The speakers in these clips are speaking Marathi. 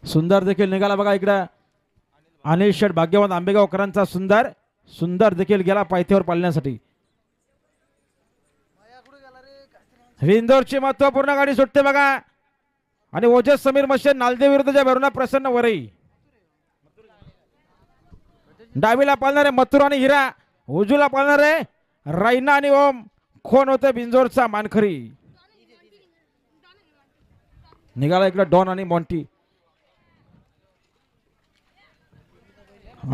सुंदर देखील निघाला बघा इकडं अनिल शेठ भाग्यवान आंबेगावकरांचा सुंदर सुंदर देखील गेला पायथ्यावर पाळण्यासाठी. विंदोरची महत्वपूर्ण गाडी सुटते बघा आणि ओजस समीर मशे नालदे विरुद्धच्या भरुणा प्रसन्न वरई. डावीला पाळणारे मथुर आणि हिरा, उजूला पाळणारे रायना आणि ओम. कोण होते बिंजोरचा मानखरी. निघाला इकडे डॉन आणि मॉन्टी.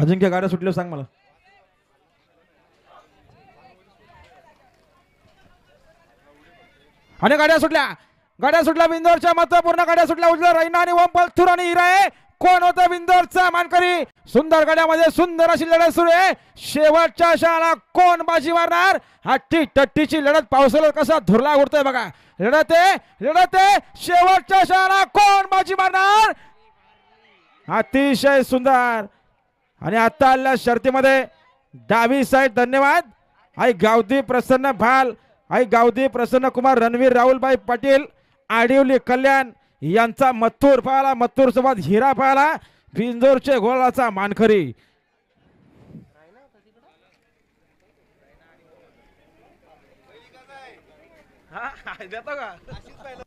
अजिंक्य गाड्या सुटल्या सांग मला. आणि गाड्या सुटल्या बिंदोरच्या महत्वपूर्ण गाड्या सुटल्या. उजव्या रायना आणि ओम पलथूर आणि हिरा आहे. कोण होतं बिंदोरचा मानकरी. सुंदर गाड्यामध्ये सुंदर अशी लढत सुरू आहे. शेवटच्या क्षणाला कोण बाजी मारणार. हट्टी टट्टीची लढत पावसाला कसा धुरला उडतोय बघा. लढत आहे शेवटच्या क्षणाला कोण बाजी मारणार. अतिशय सुंदर. आणि आता आलेल्या शर्तीमध्ये डावी साईड धन्यवाद आई गावदी प्रसन्न भाल, आई गावदी प्रसन्न कुमार, रणवीर राहुलभाई पाटील, आडिवली कल्याण यांचा मथुर पाहाला. मथुर सोबत हिरा पाहाला. बिंजोरचे गोलाचा मानखरी. देतो का